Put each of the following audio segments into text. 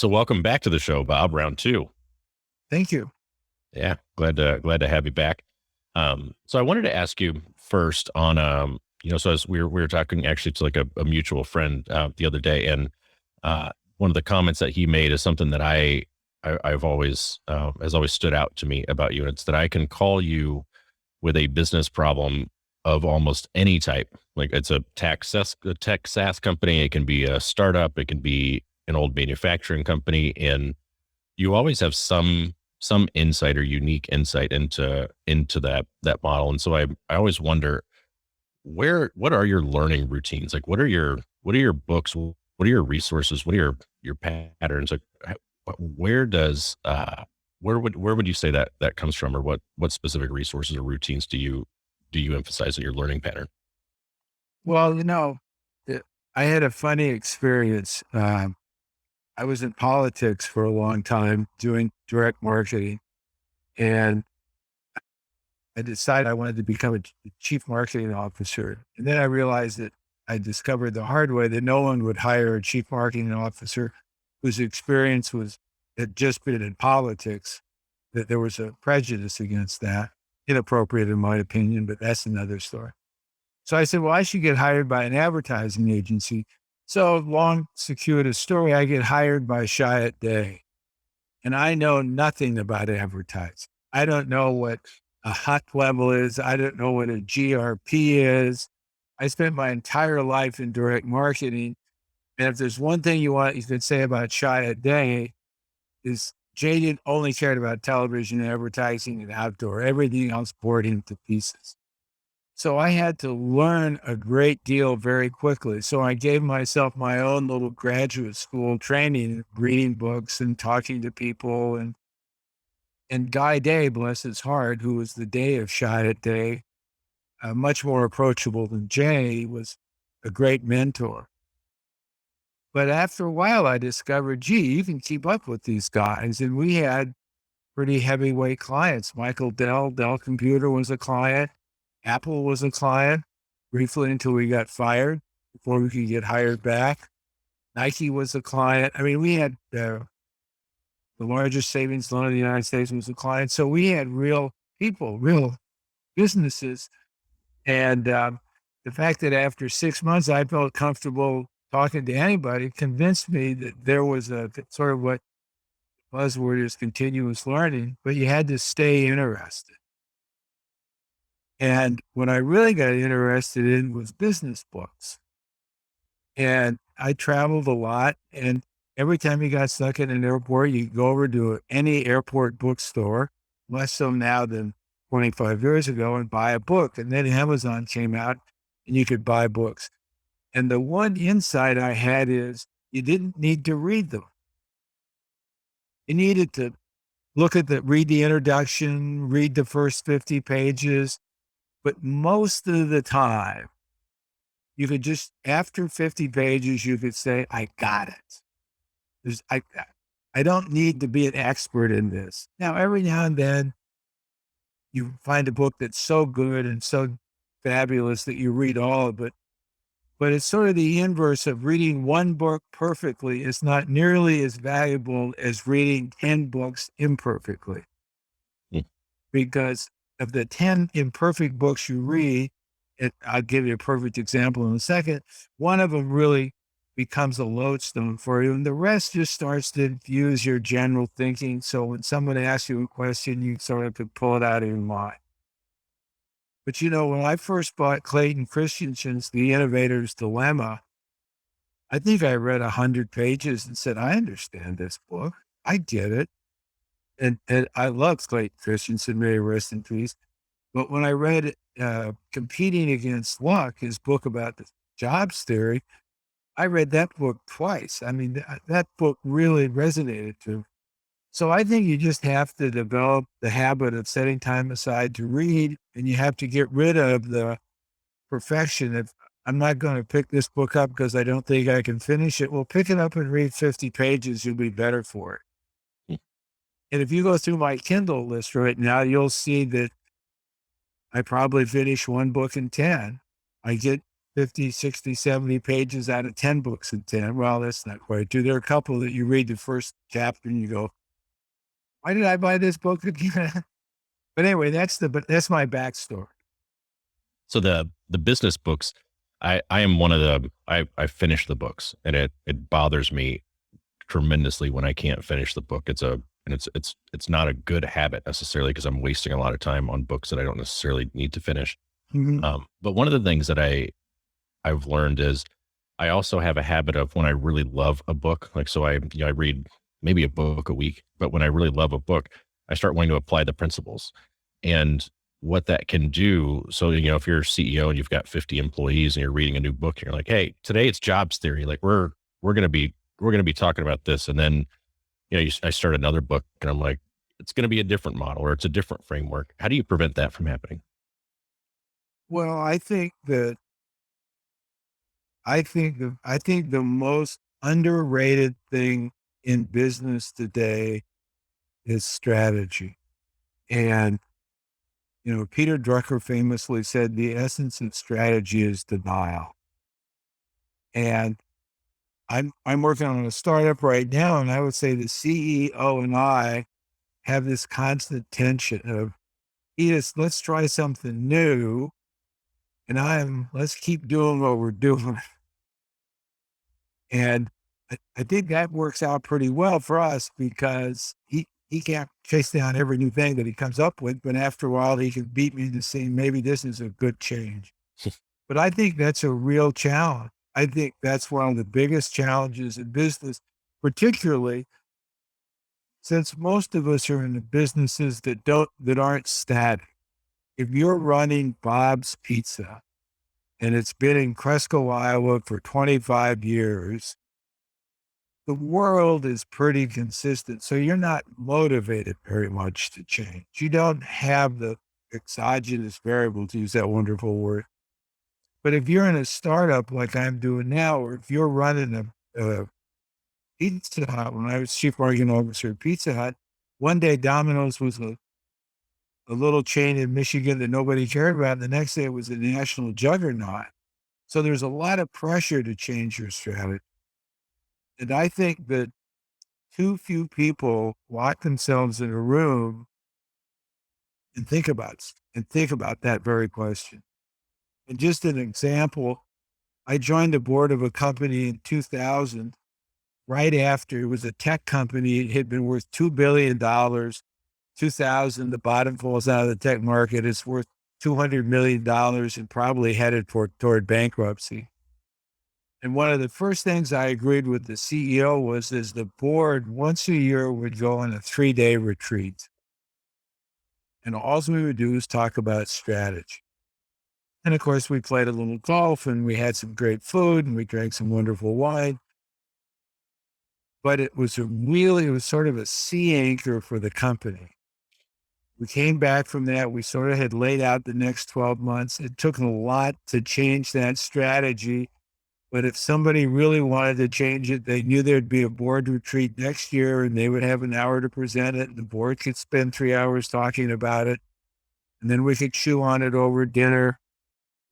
So welcome back to the show, Bob. Round two. Thank you. Yeah, glad to have you back. So I wanted to ask you first on so as we were talking actually to like a mutual friend the other day, and one of the comments that he made is something that I've always has always stood out to me about you, and it's that I can call you with a business problem of almost any type. Like it's a tech SaaS company, it can be a startup, it can be an old manufacturing company, and you always have some insight or unique insight into that model. And so I always wonder what are your learning routines? Like what are your books? What are your resources? What are your patterns? Like where does where would you say that comes from, or what specific resources or routines do you emphasize in your learning pattern? Well, it- I had a funny experience. I was in politics for a long time doing direct marketing, and I decided I wanted to become a chief marketing officer. And then I realized that I discovered the hard way that no one would hire a chief marketing officer whose experience had just been in politics, that there was a prejudice against that, inappropriate in my opinion, but that's another story. So I said, well, I should get hired by an advertising agency. So long, circuitous story, I get hired by Chiat Day, and I know nothing about advertising. I don't know what a hot level is. I don't know what a GRP is. I spent my entire life in direct marketing. And if there's one thing you could say about Chiat Day is Jay only cared about television advertising and outdoor. Everything else bored him to pieces. So I had to learn a great deal very quickly. So I gave myself my own little graduate school training, reading books and talking to people. And Guy Day, bless his heart, who was the day of Chiat Day, much more approachable than Jay, was a great mentor. But after a while, I discovered, gee, you can keep up with these guys. And we had pretty heavyweight clients. Michael Dell Computer was a client. Apple was a client briefly until we got fired before we could get hired back. Nike was a client. I mean, we had the largest savings loan in the United States was a client. So we had real people, real businesses. And the fact that after 6 months, I felt comfortable talking to anybody convinced me that there was a sort of what buzzword is continuous learning, but you had to stay interested. And what I really got interested in was business books. And I traveled a lot. And every time you got stuck in an airport, you go over to any airport bookstore, less so now than 25 years ago, and buy a book. And then Amazon came out and you could buy books. And the one insight I had is you didn't need to read them. You needed to read the introduction, read the first 50 pages. But most of the time, you could just, after 50 pages, you could say, I got it. There's, I don't need to be an expert in this. Now, every now and then, you find a book that's so good and so fabulous that you read all of it. But it's sort of the inverse of reading one book perfectly is not nearly as valuable as reading 10 books imperfectly. Mm. Because of the 10 imperfect books you read, I'll give you a perfect example in a second. One of them really becomes a lodestone for you, and the rest just starts to infuse your general thinking. So when someone asks you a question, you sort of could pull it out of your mind. But when I first bought Clayton Christensen's The Innovator's Dilemma, I think I read 100 pages and said, I understand this book. I get it. And I love Clayton Christensen, may he rest in peace. But when I read Competing Against Luck, his book about the jobs theory, I read that book twice. I mean, that book really resonated to me. So I think you just have to develop the habit of setting time aside to read, and you have to get rid of the perfection. If I'm not going to pick this book up because I don't think I can finish it, well, pick it up and read 50 pages. You'll be better for it. Mm. And if you go through my Kindle list right now, you'll see that I probably finish one book in 10. I get 50, 60, 70 pages out of 10 books in 10. Well, that's not quite true. There are a couple that you read the first chapter and you go, why did I buy this book again? But anyway, but that's my backstory. So the business books, I am one of the I finish the books, and it bothers me tremendously when I can't finish the book. It's not a good habit necessarily because I'm wasting a lot of time on books that I don't necessarily need to finish. Mhm. But one of the things that I've learned is I also have a habit of when I really love a book, like, so I read maybe a book a week, but when I really love a book, I start wanting to apply the principles and what that can do. So, if you're a CEO and you've got 50 employees and you're reading a new book, and you're like, hey, today it's jobs theory. Like we're going to be, we're going to be talking about this. And then, I start another book and I'm like, it's going to be a different model or it's a different framework. How do you prevent that from happening? Well, I think the most underrated thing in business today is strategy. And, Peter Drucker famously said the essence of strategy is denial. And I'm working on a startup right now, and I would say the CEO and I have this constant tension of, Edith, let's try something new. And let's keep doing what we're doing. And I think that works out pretty well for us because he can't chase down every new thing that he comes up with, but after a while he can beat me to see maybe this is a good change. But I think that's a real challenge. I think that's one of the biggest challenges in business, particularly since most of us are in the businesses that aren't static. If you're running Bob's Pizza and it's been in Cresco, Iowa for 25 years, the world is pretty consistent. So you're not motivated very much to change. You don't have the exogenous variable, to use that wonderful word. But if you're in a startup like I'm doing now, or if you're running a Pizza Hut, when I was chief marketing officer at Pizza Hut, one day Domino's was a little chain in Michigan that nobody cared about. And the next day it was a national juggernaut. So there's a lot of pressure to change your strategy. And I think that too few people lock themselves in a room and think about that very question. And just an example, I joined the board of a company in 2000, right after it was a tech company. It had been worth $2 billion. 2000, the bottom falls out of the tech market. It's worth $200 million and probably headed toward bankruptcy. And one of the first things I agreed with the CEO was is the board once a year would go on a 3-day retreat. And all we would do is talk about strategy. And of course, we played a little golf and we had some great food and we drank some wonderful wine. But it was sort of a sea anchor for the company. We came back from that. We sort of had laid out the next 12 months. It took a lot to change that strategy. But if somebody really wanted to change it, they knew there'd be a board retreat next year and they would have an hour to present it. And the board could spend 3 hours talking about it. And then we could chew on it over dinner.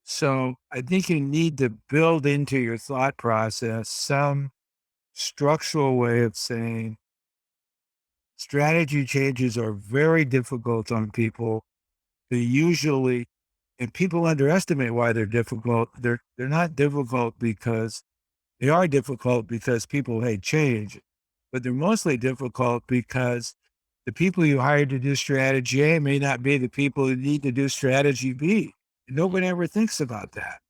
So I think you need to build into your thought process some structural way of saying strategy changes are very difficult on people. They usually, and people underestimate why they're difficult. They're not difficult because they are difficult because people hate change, but they're mostly difficult because the people you hired to do strategy A may not be the people who need to do strategy B. And nobody ever thinks about that.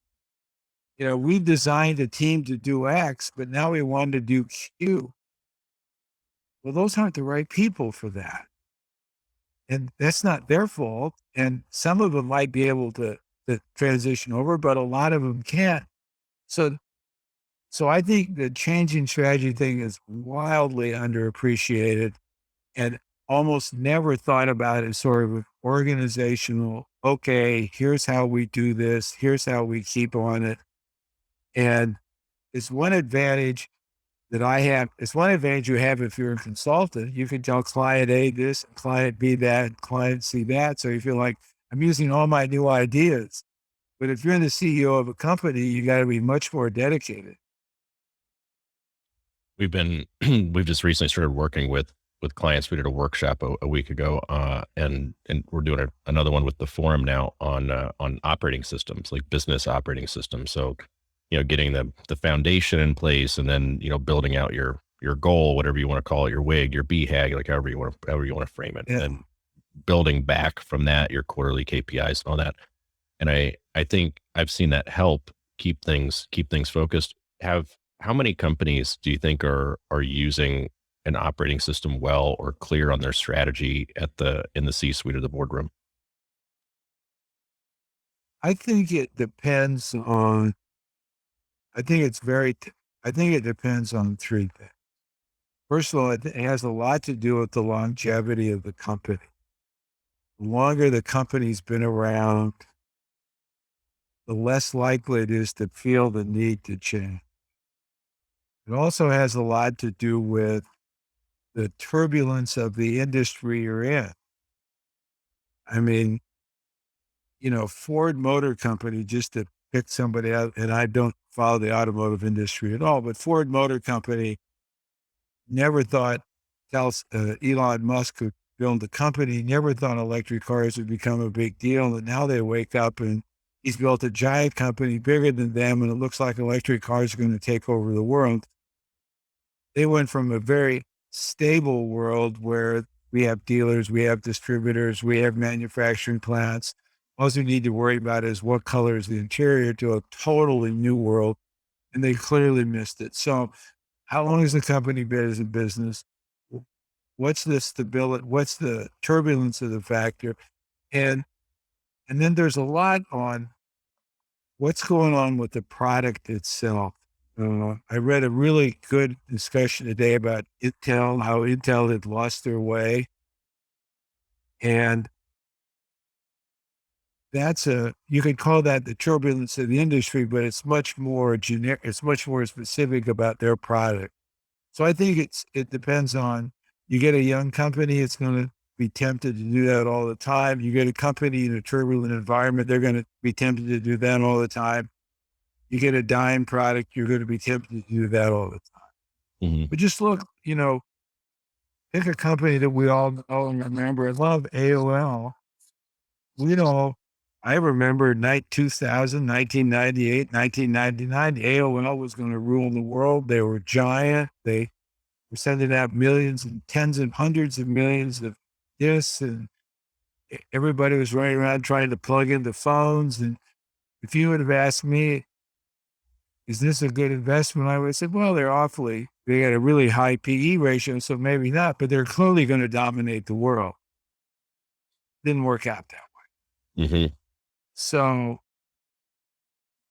We've designed a team to do X, but now we want to do Q. Well, those aren't the right people for that. And that's not their fault. And some of them might be able to transition over, but a lot of them can't. So, so I think the changing strategy thing is wildly underappreciated and almost never thought about as sort of organizational. Okay, here's how we do this. Here's how we keep on it. And it's one advantage that I have. It's one advantage you have if you're a consultant. You can tell client A this, client B that, client C that. So you feel like I'm using all my new ideas. But if you're the CEO of a company, you got to be much more dedicated. We've been we've just recently started working with clients. We did a workshop a week ago, and we're doing another one with the forum now on operating systems, like business operating systems. So, getting the foundation in place, and then building out your goal, whatever you want to call it, your wig, your BHAG, like however you want to frame it, and Yeah. then building back from that your quarterly KPIs and all that. And I think I've seen that help keep things focused. Have How many companies do you think are using an operating system well or clear on their strategy in the C-suite of the boardroom? I think it depends on, I think it's very, I think it depends on three things. First of all, it has a lot to do with the longevity of the company. The longer the company's been around, the less likely it is to feel the need to change. It also has a lot to do with the turbulence of the industry you're in. I mean, Ford Motor Company, just to pick somebody out, and I don't follow the automotive industry at all, but Ford Motor Company never thought Elon Musk could build a company, never thought electric cars would become a big deal. And now they wake up and he's built a giant company bigger than them, and it looks like electric cars are going to take over the world. They went from a very stable world where we have dealers, we have distributors, we have manufacturing plants. All we need to worry about is what color is the interior, to a totally new world. And they clearly missed it. So how long has the company been as a business? What's the stability? What's the turbulence of the factor? And and then there's a lot on what's going on with the product itself. I read a really good discussion today about Intel, how Intel had lost their way. And you could call that the turbulence of the industry, but it's much more generic, it's much more specific about their product. So I think it depends on, you get a young company, it's going to be tempted to do that all the time. You get a company in a turbulent environment, they're going to be tempted to do that all the time. You get a dying product, you're going to be tempted to do that all the time. Hmm. But just look, pick a company that we all know and remember. I love AOL. You know, I remember 2000, 1998, 1999, AOL was going to rule the world. They were giant. They were sending out millions and tens and hundreds of millions of this, and everybody was running around trying to plug into phones. And if you would have asked me, is this a good investment? I would have said, well, they got a really high PE ratio, so maybe not, but they're clearly going to dominate the world. Didn't work out that way. Hmm. So,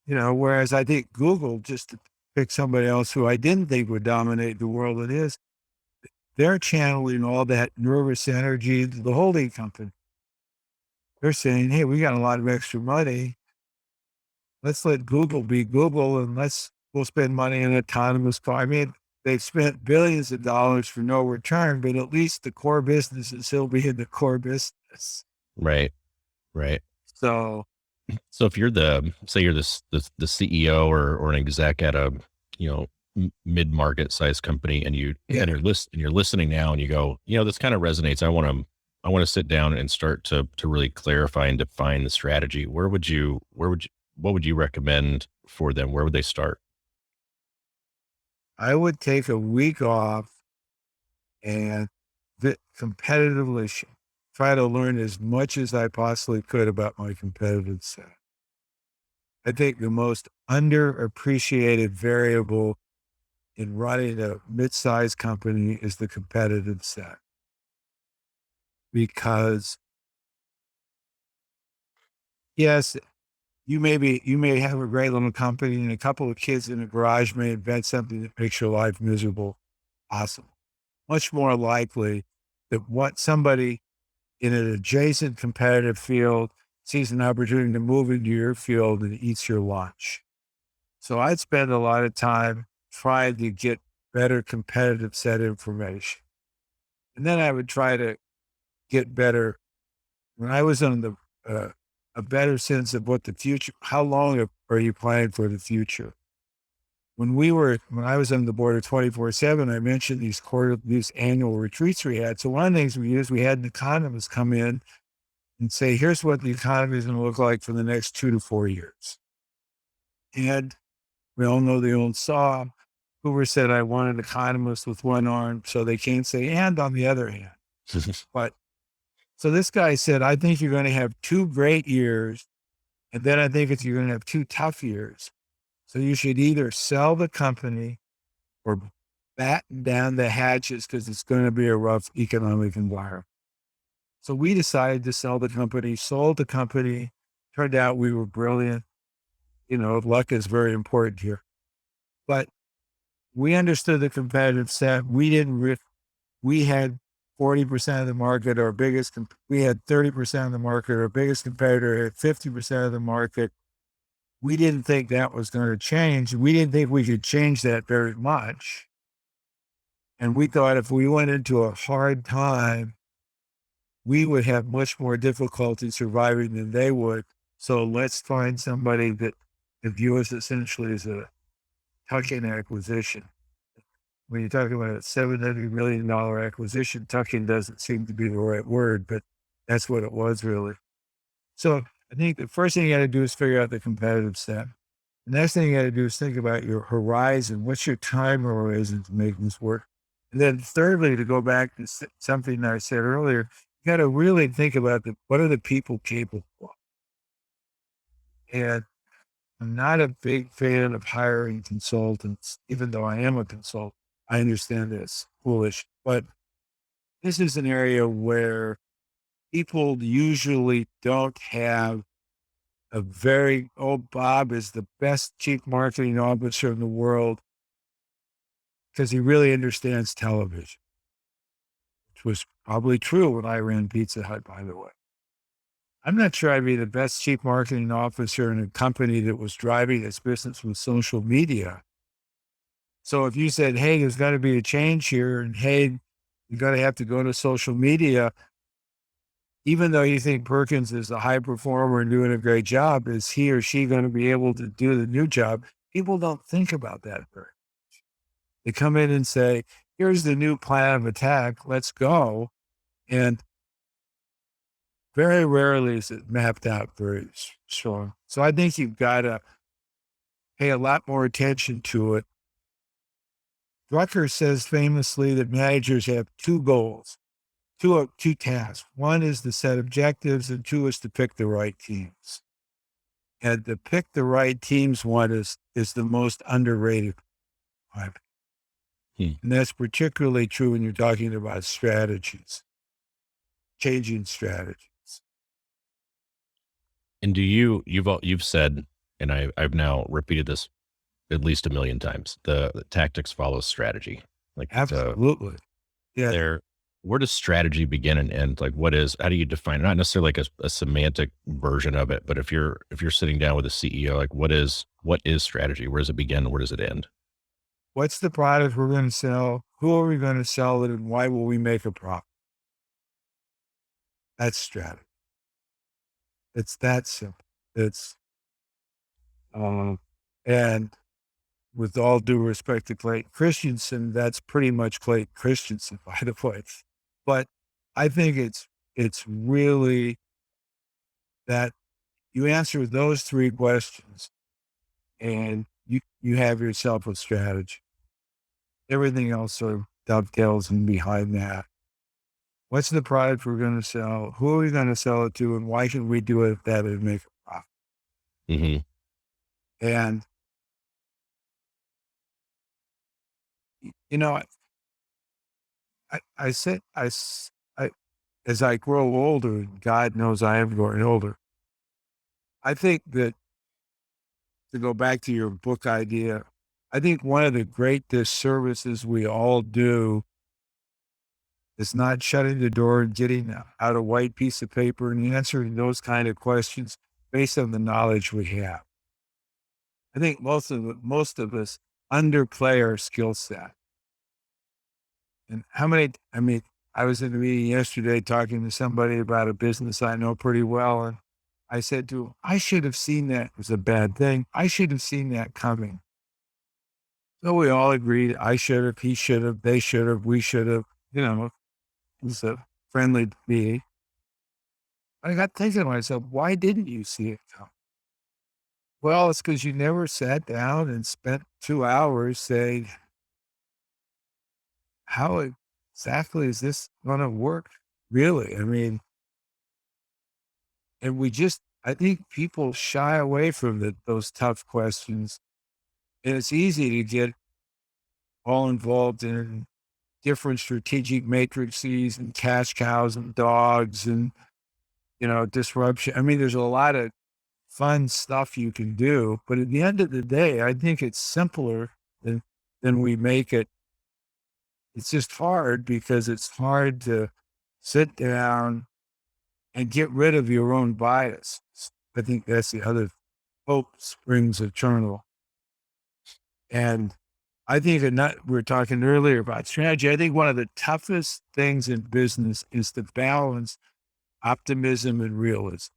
whereas I think Google, just to pick somebody else who I didn't think would dominate the world, it is, they're channeling all that nervous energy into the holding company. They're saying, hey, we got a lot of extra money. Let's let Google be Google, and we'll spend money in autonomous car. I mean, they've spent billions of dollars for no return, but at least the core business is still being the core business. Right. Right. So So if you're say you're the CEO or an exec at a, you know, mid-market size company, and yeah, and you're listening now, and you go, this kind of resonates. I want to sit down and start to really clarify and define the strategy. What would you recommend for them? Where would they start? I would take a week off and competitively try to learn as much as I possibly could about my competitive set. I think the most underappreciated variable in running a mid-sized company is the competitive set, because yes, you may have a great little company and a couple of kids in a garage may invent something that makes your life miserable. Awesome. Much more likely that what somebody in an adjacent competitive field sees an opportunity to move into your field and eats your lunch. So I'd spend a lot of time trying to get better competitive set information. And then I would try to get better. When I was on uh, a better sense of what the future, how long are you planning for the future? When I was on the board of 24/7, I mentioned these annual retreats we had. So one of the things we had an economist come in and say, here's what the economy is going to look like for the next 2 to 4 years. And we all know the old saw. Hoover said, I want an economist with one arm, so they can't say, and on the other hand. But so this guy said, I think you're going to have 2 great years. And then I think you're going to have 2 tough years. So you should either sell the company or batten down the hatches because it's going to be a rough economic environment. So we decided to sell the company, sold the company. Turned out we were brilliant. Luck is very important here. But we understood the competitive set. We had 40% of the market. We had 30% of the market. Our biggest competitor had 50% of the market. We didn't think that was going to change. We didn't think we could change that very much. And we thought if we went into a hard time, we would have much more difficulty surviving than they would. So let's find somebody that view us essentially as a tuck-in acquisition. When you're talking about a $700 million acquisition, tuck-in doesn't seem to be the right word, but that's what it was really. So I think the first thing you got to do is figure out the competitive set. The next thing you got to do is think about your horizon. What's your time horizon to make this work? And then thirdly, to go back to something that I said earlier, you got to really think about what are the people capable of? And I'm not a big fan of hiring consultants, even though I am a consultant. I understand it's foolish, but this is an area where people usually don't have Bob is the best chief marketing officer in the world because he really understands television, which was probably true when I ran Pizza Hut, by the way. I'm not sure I'd be the best chief marketing officer in a company that was driving its business with social media. So if you said, hey, there's got to be a change here, and hey, you're going to have to go to social media, even though you think Perkins is a high performer and doing a great job, is he or she going to be able to do the new job? People don't think about that very much. They come in and say, here's the new plan of attack, let's go. And very rarely is it mapped out very strong. So I think you've got to pay a lot more attention to it. Drucker says famously that managers have 2 goals, two tasks. One is to set objectives, and 2 is to pick the right teams. And to pick the right teams one is the most underrated. And that's particularly true when you're talking about strategies, changing strategies. And you've said, and I've now repeated this at least a million times, the tactics follow strategy. Like Absolutely. Yeah. where does strategy begin and end? Like how do you define it? Not necessarily like a semantic version of it, but if you're sitting down with a CEO, like what is strategy? Where does it begin? Where does it end? What's the product we're going to sell? Who are we going to sell it? And why will we make a profit? That's strategy. It's that simple. And with all due respect to Clayton Christensen, that's pretty much Clayton Christensen, by the way. But I think it's really that you answer those 3 questions and you have yourself a strategy. Everything else sort of dovetails in behind that. What's the product we're going to sell? Who are we going to sell it to? And why can we do it that would make a profit? Mm-hmm. And, I said, as I grow older, and God knows I am growing older, I think that to go back to your book idea, I think one of the great disservices we all do is not shutting the door and getting out a white piece of paper and answering those kind of questions based on the knowledge we have. I think most of us underplay our skill set. And I was in a meeting yesterday talking to somebody about a business I know pretty well. And I said to him, I should have seen that as a bad thing. I should have seen that coming. So we all agreed, I should have, he should have, they should have, we should have, it was a friendly meeting. I got thinking to myself, why didn't you see it coming? Well, it's because you never sat down and spent 2 hours saying, how exactly is this going to work? Really? I mean, and I think people shy away from those tough questions. And it's easy to get all involved in different strategic matrices and cash cows and dogs and, disruption. I mean, there's a lot of fun stuff you can do, but at the end of the day, I think it's simpler than we make it. It's just hard because it's hard to sit down and get rid of your own bias. I think that's the other hope springs eternal. And I think we were talking earlier about strategy. I think one of the toughest things in business is to balance optimism and realism.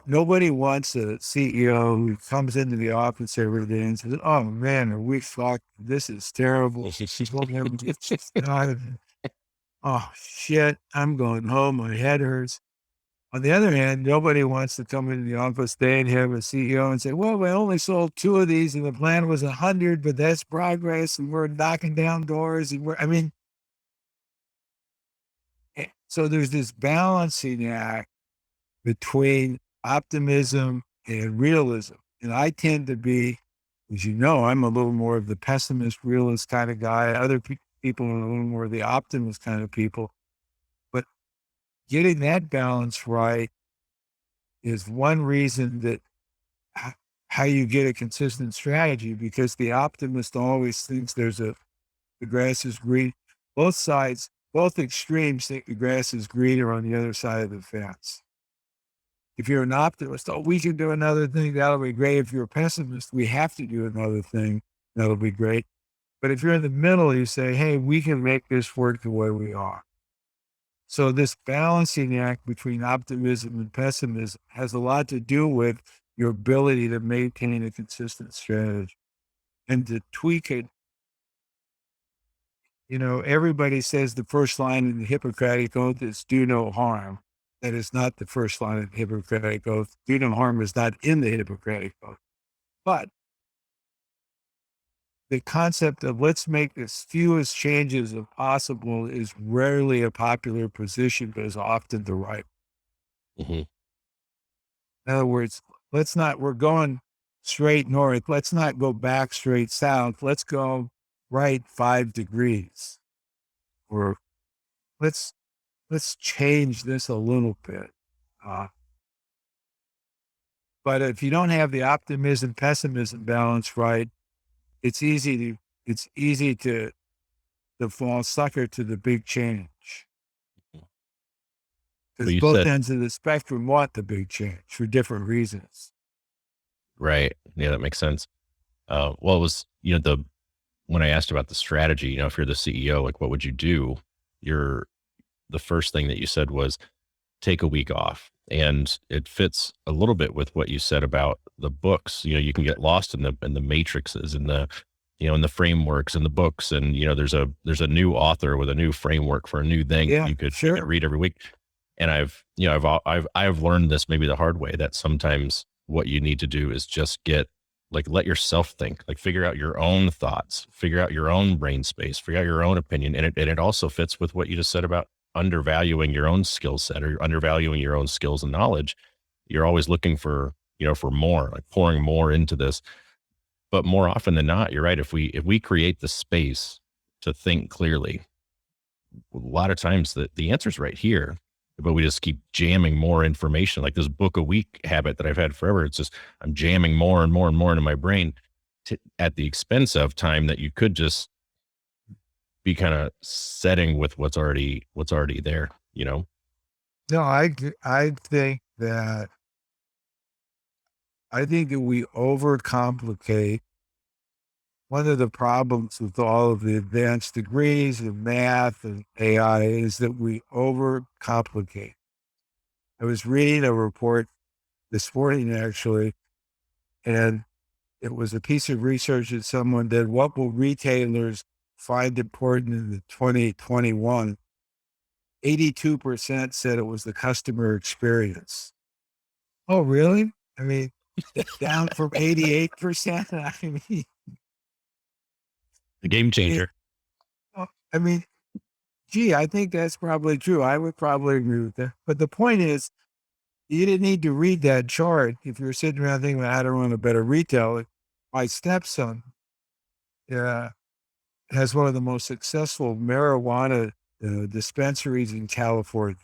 Nobody wants a CEO who comes into the office every day and says, "Oh man, are we fucked? This is terrible. We'll never get this done. Oh shit, I'm going home. My head hurts." On the other hand, nobody wants to come into the office day and have a CEO and say, "Well, we only sold 2 of these and the plan was 100, but that's progress and we're knocking down doors." So there's this balancing act between optimism and realism. And I tend to be, as you know, I'm a little more of the pessimist, realist kind of guy. Other people are a little more of the optimist kind of people. But getting that balance right is one reason that how you get a consistent strategy, because the optimist always thinks the grass is green. Both sides, both extremes think the grass is greener on the other side of the fence. If you're an optimist, oh, we can do another thing, that'll be great. If you're a pessimist, we have to do another thing, that'll be great. But if you're in the middle, you say, hey, we can make this work the way we are. So this balancing act between optimism and pessimism has a lot to do with your ability to maintain a consistent strategy and to tweak it. Everybody says the first line in the Hippocratic Oath is do no harm. That is not the first line of the Hippocratic Oath. Do no harm is not in the Hippocratic Oath. But the concept of let's make as few as changes as possible is rarely a popular position, but is often the right. Mm-hmm. In other words, we're going straight north. Let's not go back straight south. Let's go right 5 degrees. Or let's change this a little bit. But if you don't have the optimism pessimism balance right, it's easy to fall sucker to the big change, But because you both said, ends of the spectrum want the big change for different reasons. right. Yeah, that makes sense. Well, it was, when I asked about the strategy, if you're the CEO, like what would you do? The first thing that you said was take a week off. And it fits a little bit with what you said about the books. You can get lost in the matrices and in the frameworks and the books. And, there's a new author with a new framework for a new thing Yeah, you could sure. read every week. And I've learned this maybe the hard way, that sometimes what you need to do is just let yourself think, like figure out your own thoughts, figure out your own brain space, figure out your own opinion. And it also fits with what you just said about undervaluing your own skill set or undervaluing your own skills and knowledge. You're always looking for more, like pouring more into this. But more often than not, you're right. If we create the space to think clearly, a lot of times the answer's right here, but we just keep jamming more information, like this book a week habit that I've had forever. It's just, I'm jamming more and more and more into my brain at the expense of time that you could just be kind of setting with what's already there. No, I think that we overcomplicate. One of the problems with all of the advanced degrees of math and AI is that we overcomplicate. I was reading a report this morning actually, and it was a piece of research that someone did. What will retailers find important in the 2021? 82% said it was the customer experience. Oh, really? I mean, down from 88%. I mean, The game it, changer. I mean, gee, I think that's probably true. I would probably agree with that. But the point is, you didn't need to read that chart if you're sitting around thinking, how to run a better retailer. My stepson uh, has one of the most successful marijuana dispensaries in California.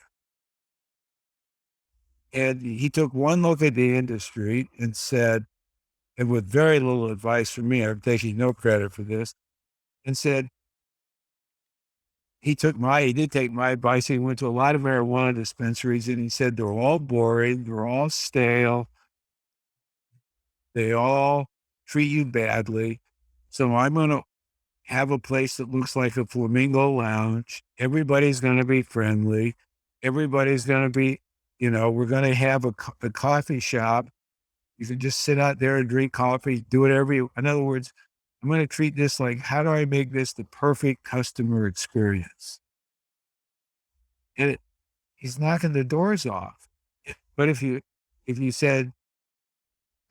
And he took one look at the industry and said, and with very little advice from me, I'm taking no credit for this, and said, he did take my advice. He went to a lot of marijuana dispensaries and he said, they're all boring, they're all stale, they all treat you badly. So I'm going to have a place that looks like a flamingo lounge. Everybody's going to be friendly. Everybody's going to be, we're going to have a coffee shop. You can just sit out there and drink coffee, do whatever you, in other words, I'm going to treat this like, how do I make this the perfect customer experience? And he's knocking the doors off. But if you said,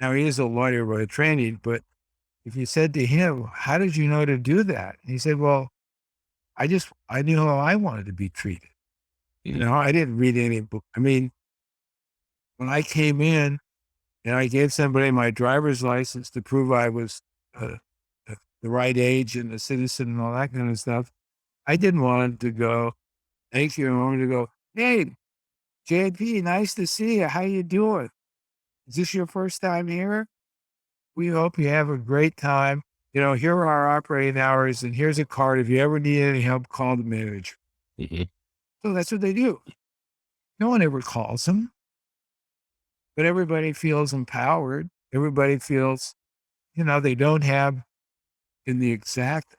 now he is a lawyer by training, but if you said to him, how did you know to do that? And he said, well, I knew how I wanted to be treated. I didn't read any book. I mean, when I came in and I gave somebody my driver's license to prove I was uh, the right age and a citizen and all that kind of stuff, I didn't want him to go, thank you. I wanted to go, hey, JP, nice to see you. How you doing? Is this your first time here? We hope you have a great time. Here are our operating hours, and here's a card. If you ever need any help, call the manager. Mhm. So that's what they do. No one ever calls them, but everybody feels empowered. Everybody feels, they don't have in the exact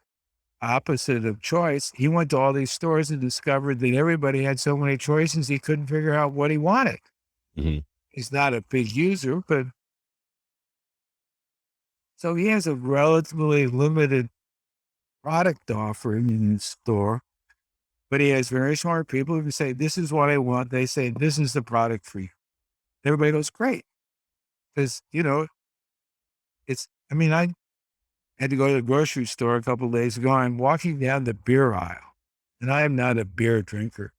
opposite of choice. He went to all these stores and discovered that everybody had so many choices, he couldn't figure out what he wanted. Mhm. He's not a big user, but so he has a relatively limited product offering in his store, but he has very smart people who say, this is what I want. They say, this is the product for you. Everybody goes, great. Because, I had to go to the grocery store a couple of days ago. I'm walking down the beer aisle, and I am not a beer drinker,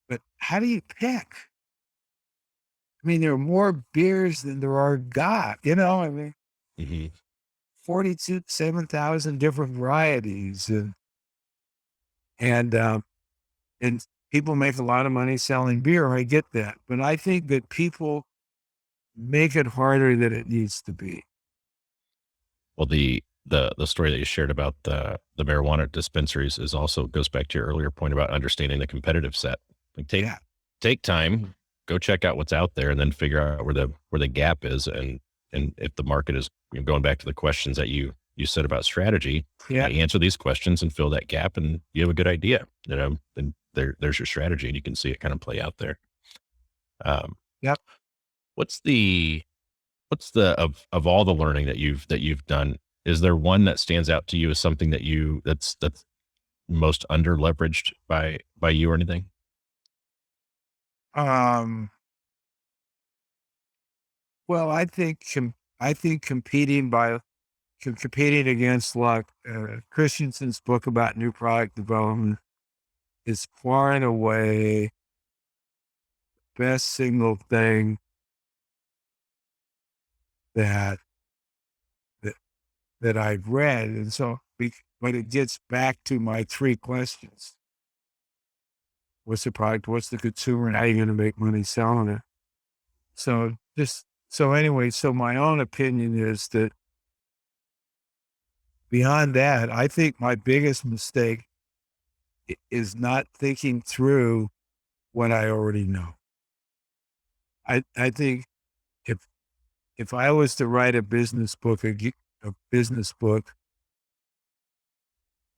but how do you pick? There are more beers than there are God, 42, 7,000 different varieties. And, and people make a lot of money selling beer. I get that. But I think that people make it harder than it needs to be. Well, the story that you shared about the marijuana dispensaries is also goes back to your earlier point about understanding the competitive set. Like Yeah. take time, go check out what's out there, and then figure out where the gap is, and if the market is going back to the questions that you said about strategy. Yeah. Answer these questions and fill that gap, and you have a good idea. Then there's your strategy, and you can see it kind of play out there. Um, Yep. what's the of all the learning that you've done, is there one that stands out to you as something that's most under leveraged by you or anything? Um, well, I think competing against like Christensen's book about new product development is far and away best single thing that that that I've read. And so, but it gets back to my three questions: what's the product? What's the consumer? And how are you going to make money selling it? So anyway, so my own opinion is that beyond that, I think my biggest mistake is not thinking through what I already know. I think if if I was to write a business book, a business book,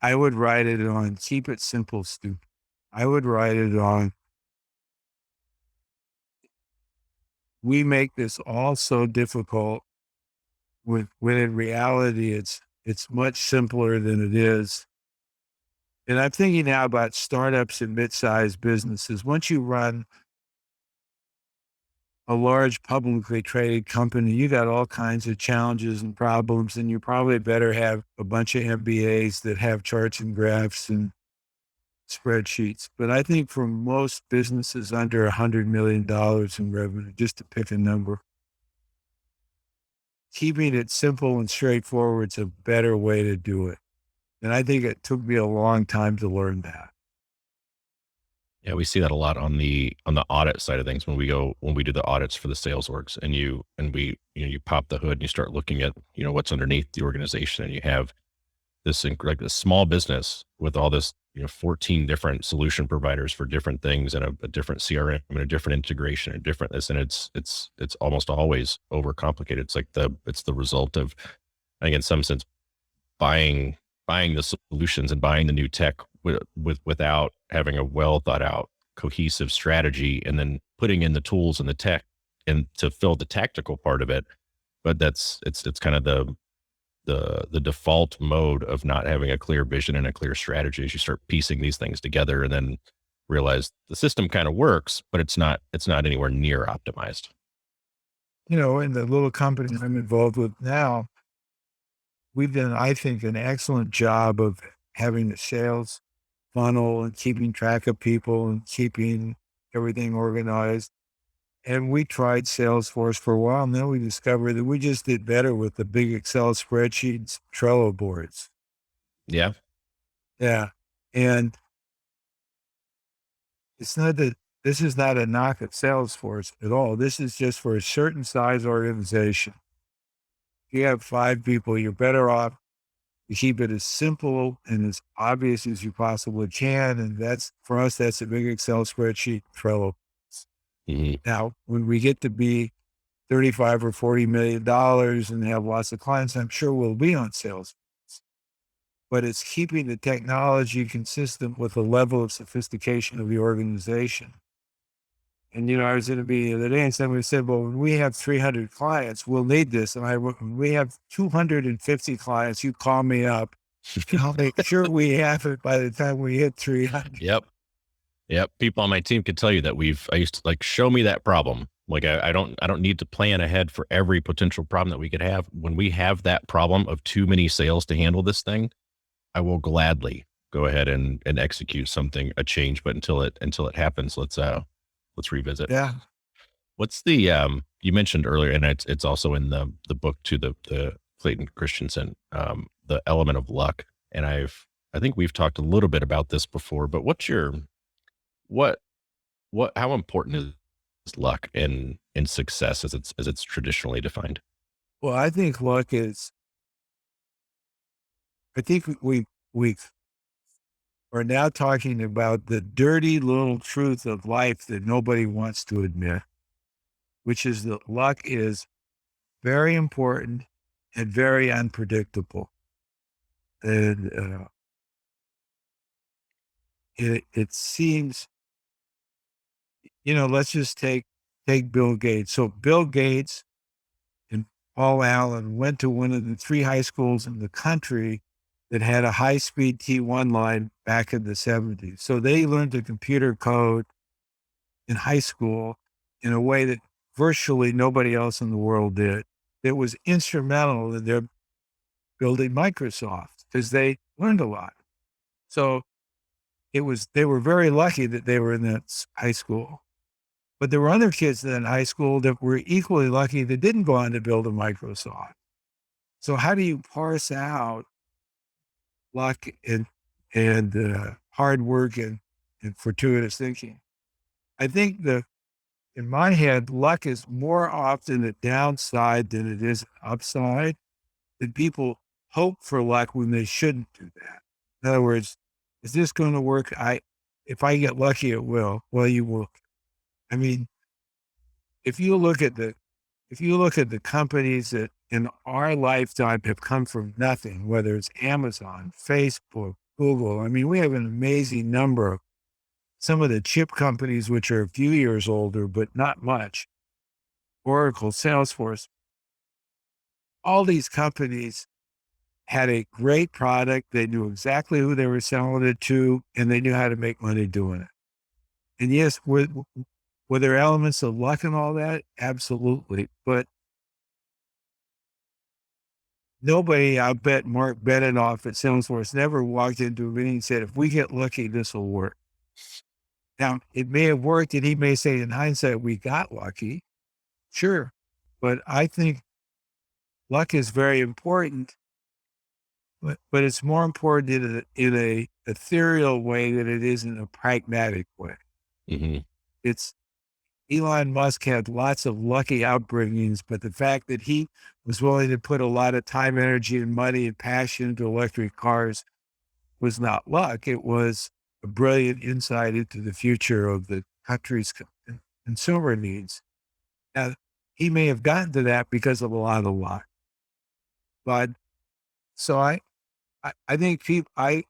I would write it on keep it simple, stupid. I would write it on we make this all so difficult when in reality it's much simpler than it is. And I'm thinking now about startups and mid-sized businesses. Once you run a large publicly traded company, you got all kinds of challenges and problems, and you probably better have a bunch of MBAs that have charts and graphs and spreadsheets. But I think for most businesses under $100 million in revenue, just to pick a number, keeping it simple and straightforward is a better way to do it. And I think it took me a long time to learn that. Yeah, we see that a lot on the audit side of things when we do the audits for the sales orgs and we you pop the hood and you start looking at what's underneath the organization and you have like this small business with all this 14 different solution providers for different things and a different CRM and a different integration and different this and it's almost always overcomplicated. It's the result of, I think in some sense, buying the solutions and buying the new tech without having a well thought out cohesive strategy and then putting in the tools and the tech and to fill the tactical part of it. But it's kind of the default mode of not having a clear vision and a clear strategy as you start piecing these things together and then realize the system kind of works, but it's not anywhere near optimized. In the little company I'm involved with now, we've done, I think, an excellent job of having the sales funnel and keeping track of people and keeping everything organized. And we tried Salesforce for a while, and then we discovered that we just did better with the big Excel spreadsheets, Trello boards. Yeah. Yeah. And it's not that this is not a knock at Salesforce at all. This is just for a certain size organization. If you have 5 people, you're better off to keep it as simple and as obvious as you possibly can. And that's for us, that's a big Excel spreadsheet, Trello. Mhm. Now, when we get to be 35 or $40 million and have lots of clients, I'm sure we'll be on sales. But it's keeping the technology consistent with the level of sophistication of the organization. And, I was in a meeting the other day and somebody said, well, when we have 300 clients, we'll need this. And when we have 250 clients, you call me up. I'll make sure we have it by the time we hit 300. Yep. Yep. People on my team could tell you that I used to like show me that problem. Like I don't need to plan ahead for every potential problem that we could have. When we have that problem of too many sales to handle this thing, I will gladly go ahead and execute a change. But until it happens, let's revisit. Yeah. What's the you mentioned earlier, and it's also in the book to the Clayton Christensen, the element of luck. And I think we've talked a little bit about this before, but what how important is luck in success as it's traditionally defined? Well, I think we are now talking about the dirty little truth of life that nobody wants to admit, which is that luck is very important and very unpredictable. And it seems, let's just take Bill Gates. So Bill Gates and Paul Allen went to one of the 3 high schools in the country that had a high-speed T1 line back in the 70s. So they learned the computer code in high school in a way that virtually nobody else in the world did. It was instrumental in their building Microsoft because they learned a lot. So they were very lucky that they were in that high school. But there were other kids in high school that were equally lucky that didn't go on to build a Microsoft. So how do you parse out luck and hard work and fortuitous thinking? I think in my head, luck is more often a downside than it is an upside. That people hope for luck when they shouldn't do that. In other words, is this going to work? If I get lucky, it will. Well, you will. I mean, if you look at the companies that in our lifetime have come from nothing, whether it's Amazon, Facebook, Google, I mean, we have an amazing number of some of the chip companies, which are a few years older, but not much. Oracle, Salesforce, all these companies had a great product. They knew exactly who they were selling it to, and they knew how to make money doing it. And yes, were there elements of luck and all that? Absolutely. But nobody, I bet Mark Benioff at Salesforce never walked into a meeting and said, if we get lucky, this will work. Now, it may have worked, and he may say in hindsight, we got lucky. Sure. But I think luck is very important, but it's more important in a ethereal way than it is in a pragmatic way. Hmm. It's Elon Musk had lots of lucky upbringings, but the fact that he was willing to put a lot of time, energy, and money and passion into electric cars was not luck. It was a brilliant insight into the future of the country's consumer needs. Now, he may have gotten to that because of a lot of luck, but so I think people, I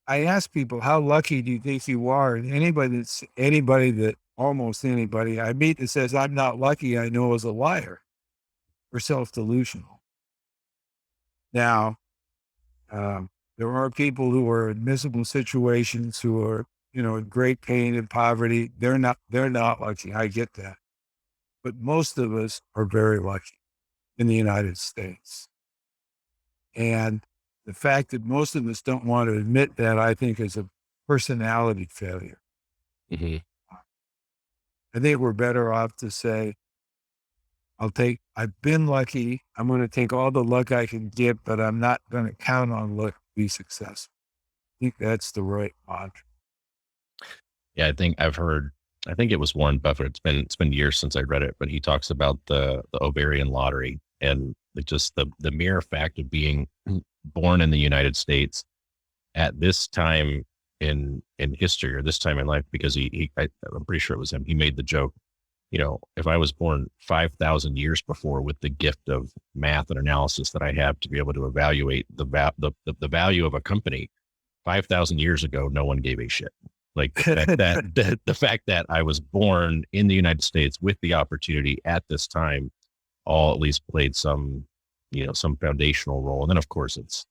ask people, how lucky do you think you are? And almost anybody I meet that says, I'm not lucky, I know is a liar or self-delusional. Now, there are people who are in miserable situations who are, in great pain and poverty. They're not lucky. I get that. But most of us are very lucky in the United States. And the fact that most of us don't want to admit that, I think, is a personality failure. Hmm. I think we're better off to say, I've been lucky. I'm going to take all the luck I can get, but I'm not going to count on luck to be successful. I think that's the right mantra. Yeah, I think it was Warren Buffett. It's been years since I read it, but he talks about the ovarian lottery and just the mere fact of being born in the United States at this time in history, or this time in life, because I'm pretty sure it was him. He made the joke, if I was born 5,000 years before with the gift of math and analysis that I have to be able to evaluate the value of a company, 5,000 years ago, no one gave a shit. Like the fact that I was born in the United States with the opportunity at this time, all at least played some foundational role. And then of course it's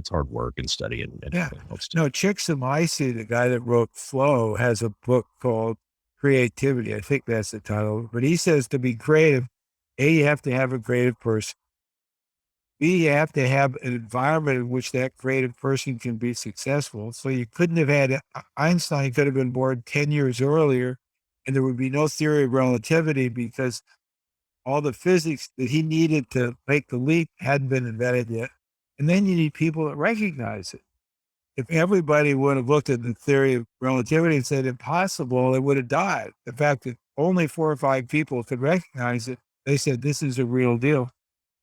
hard work and study and Yeah. everything else too. No, Csikszentmihalyi, the guy that wrote Flow, has a book called Creativity. I think that's the title. But he says to be creative, A, you have to have a creative person. B, you have to have an environment in which that creative person can be successful. So you couldn't have had Einstein could have been born 10 years earlier, and there would be no theory of relativity because all the physics that he needed to make the leap hadn't been invented yet. And then you need people that recognize it. If everybody would have looked at the theory of relativity and said impossible, it would have died. The fact that only 4 or 5 people could recognize it, they said this is a real deal.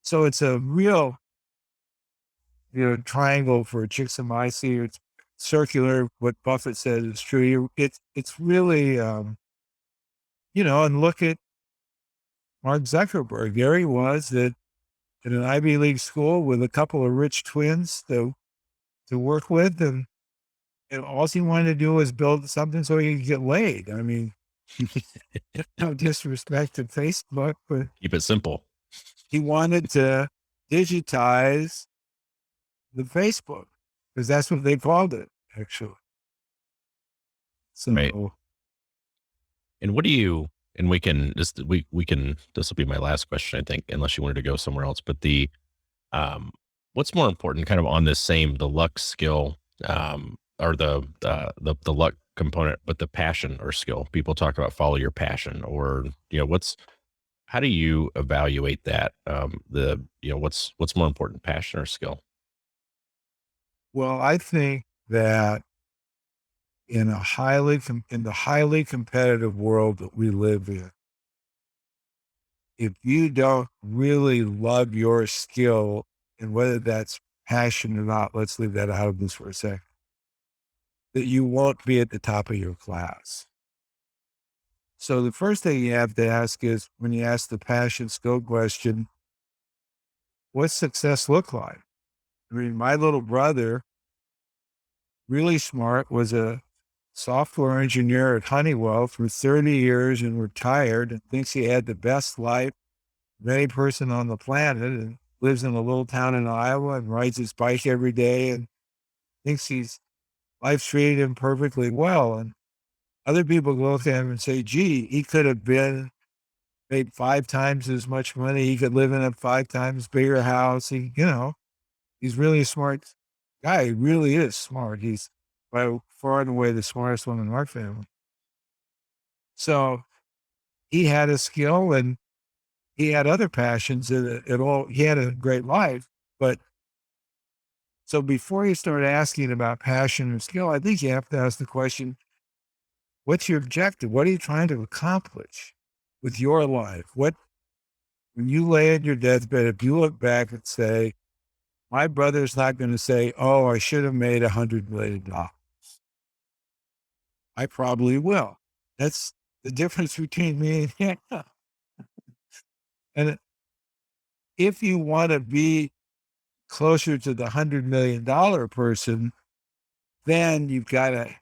So it's a real, triangle for Csikszentmihalyi. It's circular. What Buffett says is true. It's really, and look at Mark Zuckerberg. There he was at an Ivy League school with a couple of rich twins to work with, and all he wanted to do was build something so he could get laid. I mean, no disrespect to Facebook, but Keep it simple. he wanted to digitize the Facebook because that's what they called it, actually. Right. So, And what do you, and we can, this will be my last question, I think, unless you wanted to go somewhere else, but um, what's more important kind of on this same, the luck skill, or the luck component, but the passion or skill? People talk about follow your passion, or, how do you evaluate that? What's more important, passion or skill? well, I think that in the highly competitive world that we live in, if you don't really love your skill, and whether that's passion or not, let's leave that out of this for a second, that you won't be at the top of your class. So the first thing you have to ask is, when you ask the passion skill question, what's success look like? I mean, my little brother, really smart, was a software engineer at Honeywell for 30 years and retired and thinks he had the best life of any person on the planet and lives in a little town in Iowa and rides his bike every day and thinks life's treated him perfectly well. And other people look at him and say, gee, he could have made 5 times as much money. He could live in a 5 times bigger house. He's really a smart guy. He really is smart. He's by far and away the smartest one in our family. So he had a skill and he had other passions he had a great life. But so before you start asking about passion and skill, I think you have to ask the question, what's your objective? What are you trying to accomplish with your life? When you lay in your deathbed, if you look back and say, my brother's not going to say, oh, I should have made $100 million. I probably will. That's the difference between me and him. And if you want to be closer to the $100 million person, then you've got to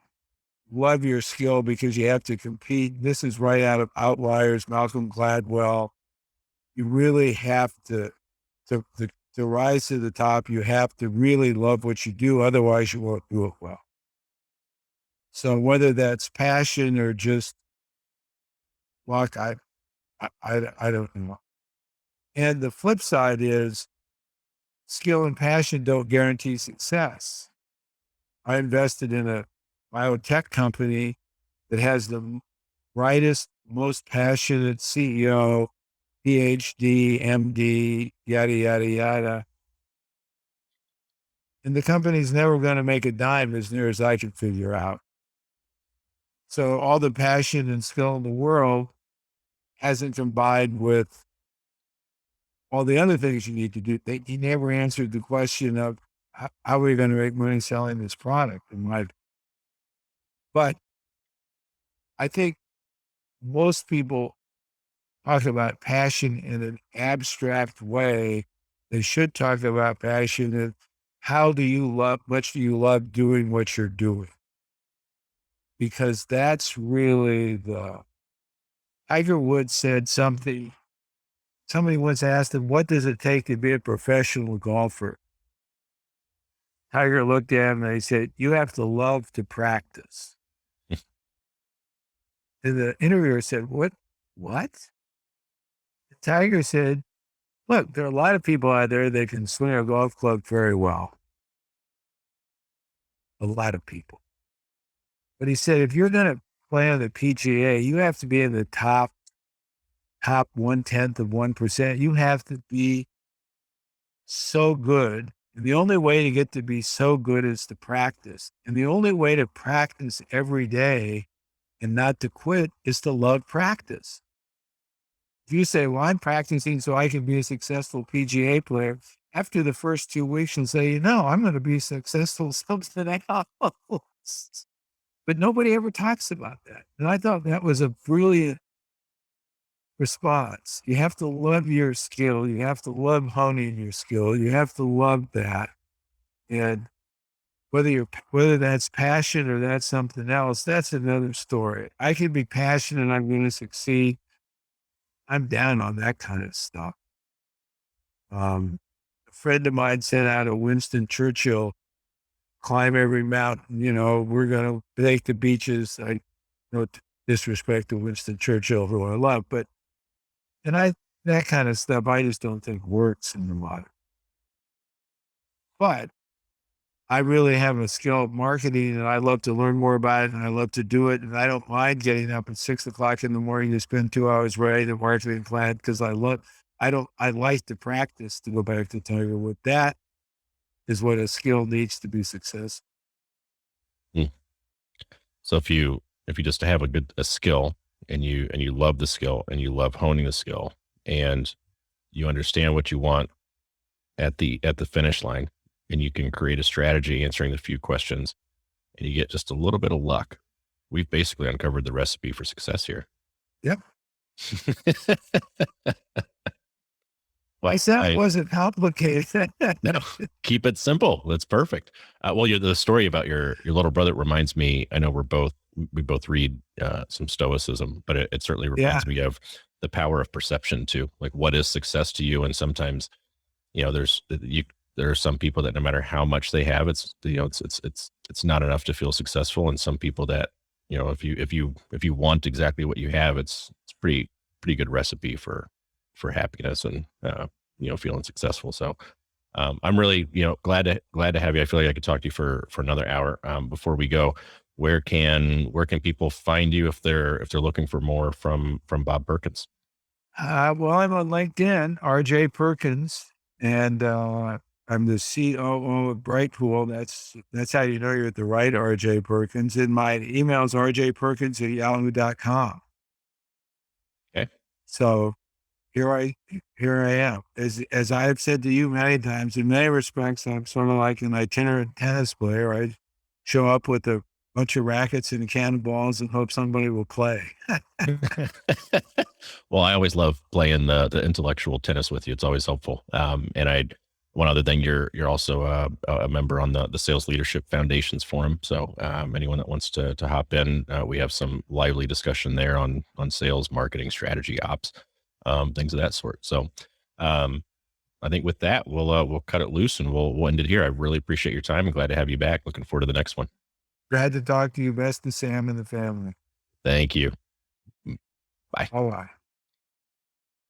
love your skill because you have to compete. This is right out of Outliers, Malcolm Gladwell. You really have to rise to the top. You have to really love what you do. Otherwise you won't do it well. So whether that's passion or just luck, I don't know. And the flip side is skill and passion don't guarantee success. I invested in a biotech company that has the brightest, most passionate CEO, PhD, MD, yada, yada, yada. And the company's never going to make a dime as near as I can figure out. So all the passion and skill in the world hasn't combined with all the other things you need to do. He never answered the question of how are we going to make money selling this product? But I think most people talk about passion in an abstract way. They should talk about passion and much do you love doing what you're doing? Because that's really Tiger Woods said something. Somebody once asked him, what does it take to be a professional golfer? Tiger looked at him and he said, you have to love to practice. And the interviewer said, what? The Tiger said, look, there are a lot of people out there that can swing a golf club very well. A lot of people. But he said, if you're going to play on the PGA, you have to be in the top 1/10%. You have to be so good. And the only way to get to be so good is to practice. And the only way to practice every day and not to quit is to love practice. If you say, well, I'm practicing so I can be a successful PGA player, after the first 2 weeks, you'll say, no, I'm going to be successful something else. But nobody ever talks about that. And I thought that was a brilliant response. You have to love your skill. You have to love honing your skill. You have to love that. And whether that's passion or that's something else, that's another story. I can be passionate and I'm going to succeed. I'm down on that kind of stuff. A friend of mine sent out a Winston Churchill, climb every mountain, we're going to take the beaches. I don't disrespect to Winston Churchill, who I love, but that kind of stuff, I just don't think works in the modern. But I really have a skill of marketing and I love to learn more about it and I love to do it. And I don't mind getting up at 6 o'clock in the morning to spend 2 hours writing a marketing plan because I like to practice, to go back to Tiger Woods. That is what a skill needs to be successful. So if you just have a skill and you love the skill and you love honing the skill and you understand what you want at the finish line and you can create a strategy answering the few questions and you get just a little bit of luck, we've basically uncovered the recipe for success here. Yep. That wasn't complicated. No, keep it simple. That's perfect. Well, the story about your little brother reminds me, I know we're both we both read some stoicism, but it certainly Yeah. reminds me of the power of perception too. Like, what is success to you? And sometimes, there are some people that no matter how much they have, it's not enough to feel successful. And some people that, if you want exactly what you have, it's pretty good recipe for happiness and feeling successful. So I'm really, glad to have you. I feel like I could talk to you for another hour. Before we go, where can people find you if they're looking for more from Bob Perkins? Well, I'm on LinkedIn, RJ Perkins, and I'm the COO of Brightpool. That's how you know you're at the right RJ Perkins. And my email is rjperkins@yahoo.com. Okay. So here I am. As I have said to you many times, in many respects, I'm sort of like an itinerant tennis player. I show up with a bunch of rackets and cannonballs and hope somebody will play. Well, I always love playing the intellectual tennis with you. It's always helpful. And one other thing, you're also a member on the Sales Leadership Foundations Forum. So anyone that wants to hop in, we have some lively discussion there on sales, marketing, strategy, ops, things of that sort. So um, I think with that, we'll cut it loose and we'll end it here. I really appreciate your time and glad to have you back. Looking forward to the next one. Glad to talk to you. Best to Sam and the family. Thank you. Bye. Bye bye.